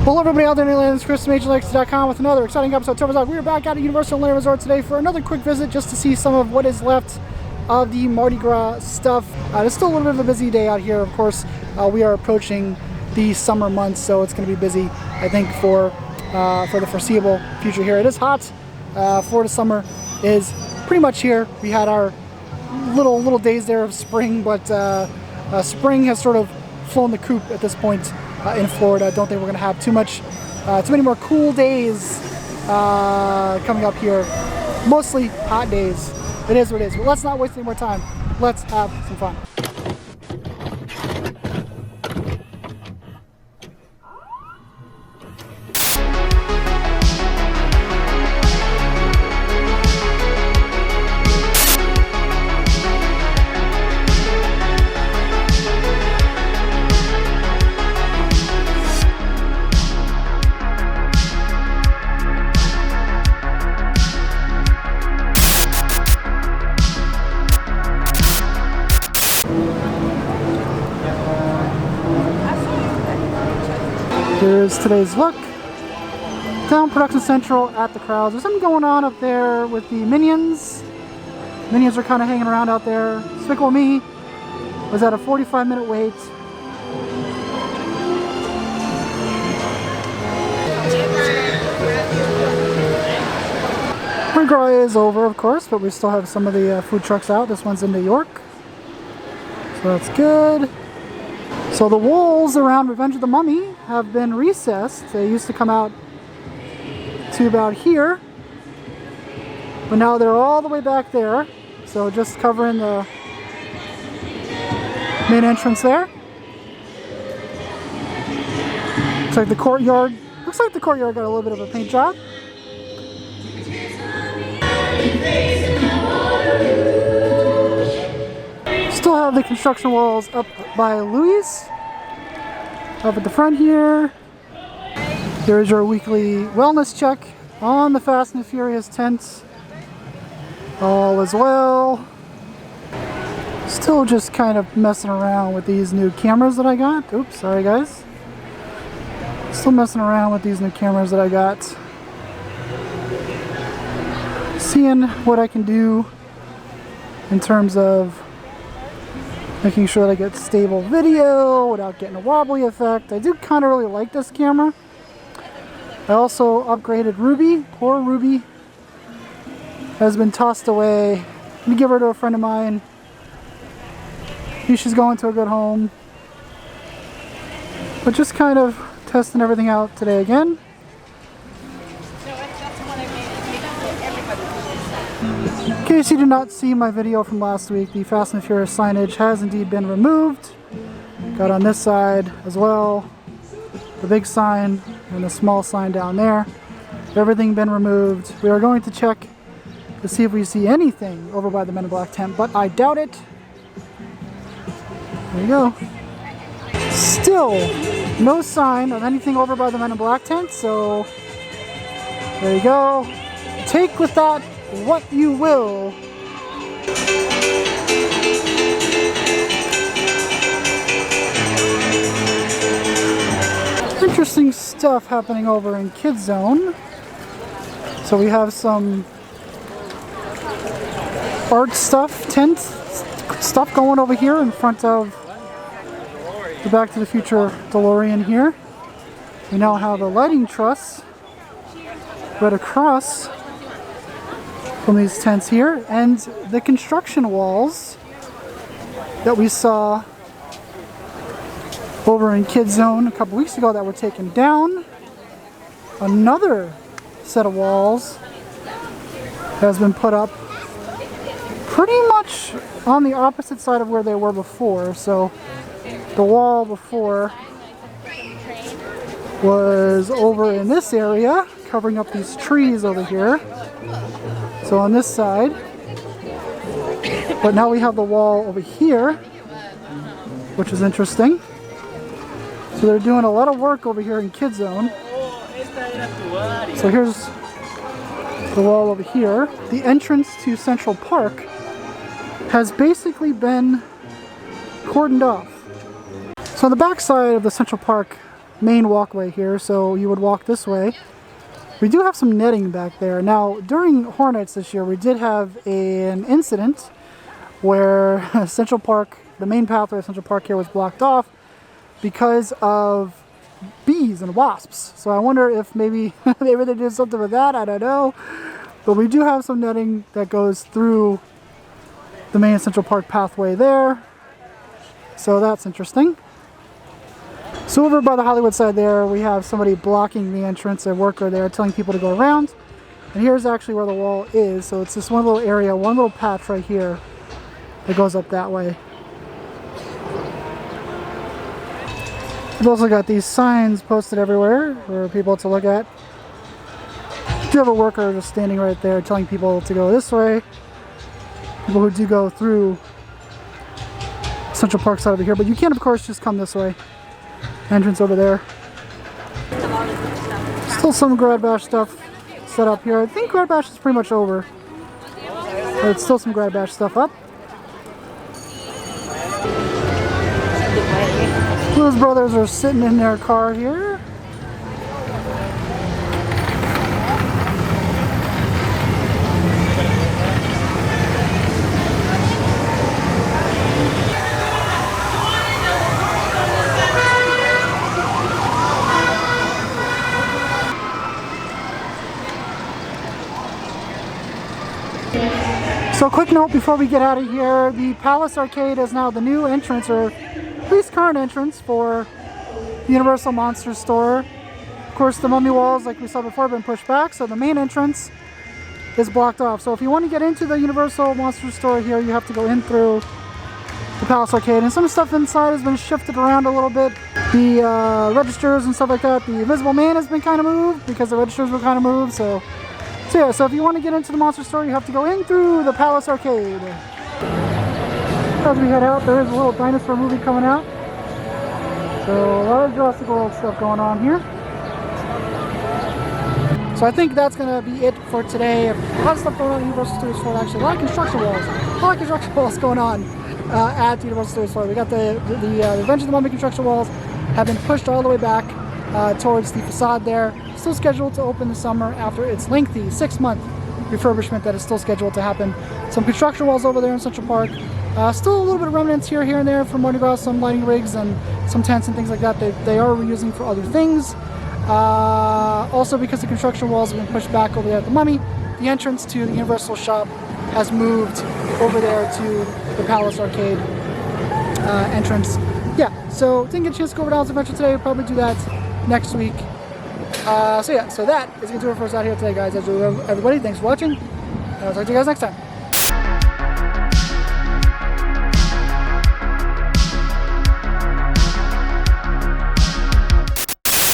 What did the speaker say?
Hello everybody out there in Atlanta, it's Chris from HLX.com with another exciting episode of Topher's Vlog. We are back at Universal Orlando Resort today for another quick visit just to see some of what is left of the Mardi Gras stuff. It's still a little bit of a busy day out here. Of course, we are approaching the summer months, so it's going to be busy, I think, for the foreseeable future here. It is hot. Florida summer is pretty much here. We had our little days there of spring, but spring has sort of flown the coop at this point in Florida. I don't think we're going to have too many more cool days coming up here. Mostly hot days. It is what it is. But let's not waste any more time. Let's have some fun. Here's today's look. Down Production Central at the crowds. There's something going on up there with the Minions. Minions are kind of hanging around out there. Despicable Me was at a 45-minute wait. Mardi Gras is over, of course, but we still have some of the food trucks out. This one's in New York, so that's good. So the walls around Revenge of the Mummy have been recessed. They used to come out to about here, but now they're all the way back there. So just covering the main entrance there. Looks like the courtyard got a little bit of a paint job. Still have the construction walls up by Louis. Up at the front here. Here's your weekly wellness check on the Fast and Furious tents. All as well. Still just kind of messing around with these new cameras that I got. Oops, sorry guys. Still messing around with these new cameras that I got. Seeing what I can do in terms of making sure that I get stable video without getting a wobbly effect. I do kind of really like this camera. I also upgraded Ruby. Poor Ruby has been tossed away. I'm gonna give her to a friend of mine. She's going to a good home. But just kind of testing everything out today again. In case you did not see my video from last week, the Fast and Furious signage has indeed been removed. Got on this side as well, the big sign and the small sign down there. Everything been removed. We are going to check to see if we see anything over by the Men in Black tent, but I doubt it. There you go. Still no sign of anything over by the Men in Black tent, so there you go. Take with that what you will. Interesting stuff happening over in Kids Zone. So we have some art stuff, tent stuff going over here in front of the Back to the Future DeLorean here. We now have a lighting truss right across from these tents here, and the construction walls that we saw over in Kids Zone a couple weeks ago that were taken down. Another set of walls has been put up pretty much on the opposite side of where they were before. So the wall before was over in this area, covering up these trees over here. So on this side, but now we have the wall over here, which is interesting. So they're doing a lot of work over here in Kids Zone. So here's the wall over here. The entrance to Central Park has basically been cordoned off. So on the back side of the Central Park main walkway here, so you would walk this way. We do have some netting back there. Now, during Horror Nights this year, we did have an incident where Central Park, the main pathway of Central Park here, was blocked off because of bees and wasps. So I wonder if maybe they did something with that. I don't know. But we do have some netting that goes through the main Central Park pathway there. So that's interesting. So over by the Hollywood side there, we have somebody blocking the entrance, a worker there, telling people to go around. And here's actually where the wall is. So it's this one little area, one little patch right here that goes up that way. We've also got these signs posted everywhere for people to look at. You do have a worker just standing right there telling people to go this way. People who do go through Central Park side over here, but you can of course just come this way. Entrance over there. Still some Grad Bash stuff set up here. I think Grad Bash is pretty much over. But it's still some Grad Bash stuff up. Those brothers are sitting in their car here. So quick note before we get out of here, the Palace Arcade is now the new entrance, or at least current entrance, for the Universal Monsters store. Of course, the mummy walls, like we saw before, have been pushed back, so the main entrance is blocked off. So if you want to get into the Universal Monsters store here, you have to go in through the Palace Arcade. And some stuff inside has been shifted around a little bit. The registers and stuff like that. The Invisible Man has been kind of moved because the registers were kind of moved. So yeah, so if you want to get into the Monster Store, you have to go in through the Palace Arcade. As we head out, there is a little dinosaur movie coming out. So a lot of Jurassic World stuff going on here. So I think that's going to be it for today. A lot of stuff going on at Universal Studios Florida, actually. A lot of construction walls. A lot of construction walls going on at Universal Studios Florida. We got the Revenge of the Mummy construction walls have been pushed all the way back towards the facade there. Still scheduled to open this summer after its lengthy 6-month refurbishment that is still scheduled to happen. Some construction walls over there in Central Park. Still a little bit of remnants here and there from Mardi Gras, some lighting rigs and some tents and things like that they are reusing for other things. Also, because the construction walls have been pushed back over there at the Mummy, the entrance to the Universal shop has moved over there to the Palace Arcade entrance. Yeah, so didn't get a chance to go over to Al's Adventure today. We'll probably do that next week. So that is going to do it for us out here today, guys. As usual, everybody, thanks for watching, and I'll talk to you guys next time.